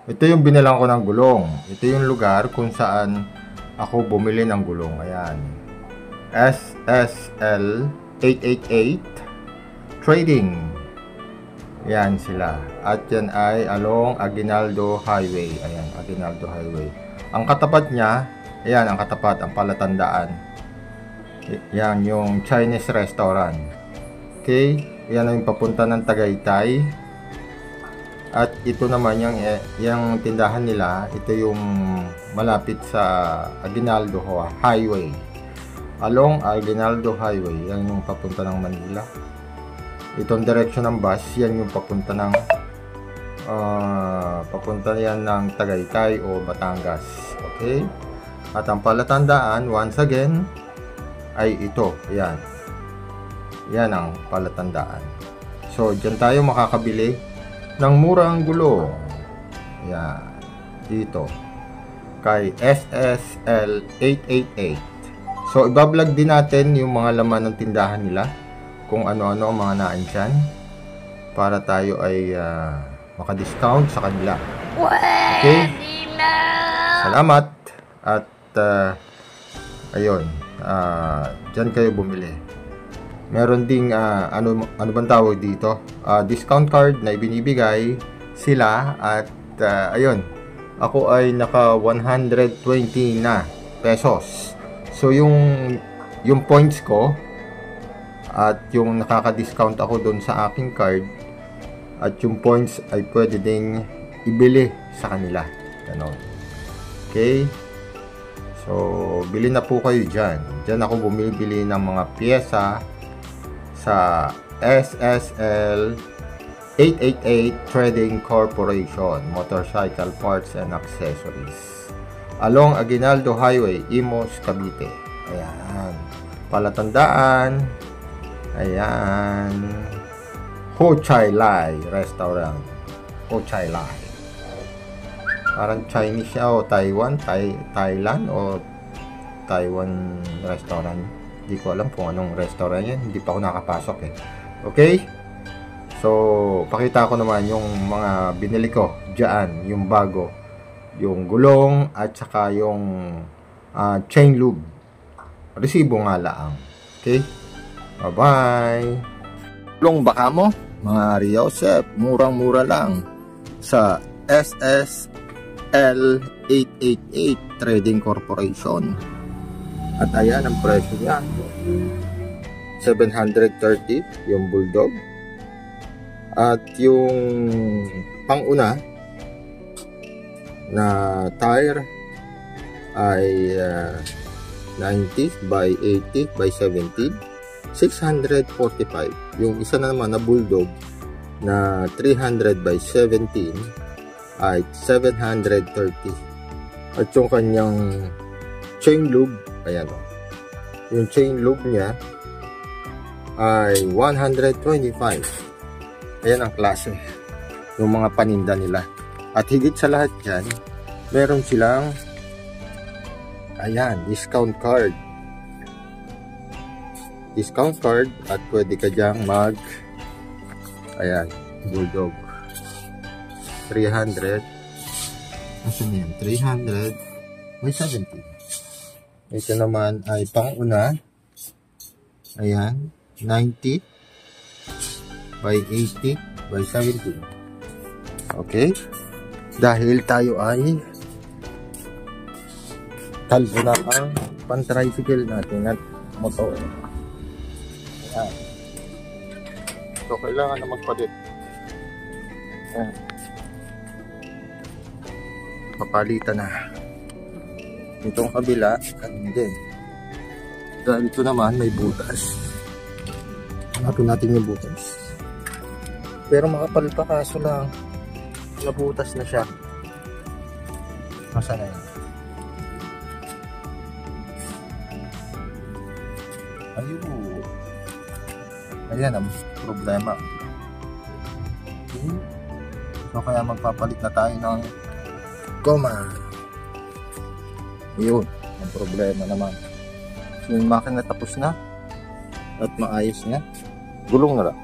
Ito yung binalang ko ng gulong. Ito yung lugar kung saan ako bumili ng gulong. Ayan. SSL 888 Trading. Yan sila. At yan ay along Aguinaldo Highway. Ayan, Aguinaldo Highway. Ang katapat niya, ayan, ang katapat, ang palatandaan. Yan, yung Chinese restaurant. Okay? Yan ang papunta ng Tagaytay. At ito naman, yung tindahan nila, ito yung malapit sa Aguinaldo Highway. Along Aguinaldo Highway, yan yung papunta ng Manila. Itong direction ng bus, yan yung papunta yan ng Tagaytay o Batangas. Okay? At ang palatandaan, once again, ay ito. Yan. Yan ang palatandaan. So, dyan tayo makakabili ng murang gulong. Yan. Dito. Kay SSL 888. So, ibablog din natin yung mga laman ng tindahan nila. Kung ano-ano ang mga naan dyan. Para tayo ay maka-discount sa kanila. Okay? Salamat. At ayun. Dyan kayo bumili. Meron ding ano bang tawag dito? Discount card na ibinibigay sila. At ayun. Ako ay naka 120 na pesos. So yung points ko at yung nakaka-discount ako doon sa aking card at yung points ay pwede ding ibili sa kanila. Ganon. Okay? So, bili na po kayo dyan. Dyan ako bumibili ng mga pyesa sa SSL 888 Trading Corporation, Motorcycle Parts and Accessories. Along Aguinaldo Highway, Imos, Cavite. Ayan. Palatandaan. Ayan. Ho Chai Lai Restaurant. Ho Chai Lai. Parang Chinese siya o Taiwan, Thailand o Taiwan restaurant. Hindi ko alam kung anong restaurant yan. Hindi pa ako nakapasok eh. Okay? So, pakita ko naman yung mga binili ko diyan, yung bago. Yung gulong at saka yung chain lube. Resibo nga lang. Okay? Bye-bye. Gulong baka mo, mga Riosep, murang-mura lang sa SSL 888 Trading Corporation. At ayan ang presyo niya. 730 yung Bulldog. At yung pang-una na tire ay 90 by 80 by 70, 645. Yung isa na naman na Bulldog na 300 by 17 ay 730. At yung kanyang chain lube, ayan o, yung chain lube niya ay 125. Ayan ang klase yung mga paninda nila. At higit sa lahat yan, meron silang ayan, discount card at pwede ka dyang mag ayan, Bulldog 300 asan yan? 300 by 70. Ito naman ay pang-una, ayan, 90 by 80 by 17. Okay? Dahil tayo ay kalbo na ang pan-tricycle natin at motor. Ayan. So, kailangan na magpalit. Ayan. Papalitan na. Itong kabila, ganun din. Dahil ito naman, may butas. Hanapin natin yung butas. Pero makapal pa, kaso lang nabutas na siya. Masa na yan? Ayun. Ayan ang problema. Okay. So kaya magpapalit na tayo ng goma. Ayun. Ang problema naman. So yung makina tapos na at maayos na. Gulong na lang.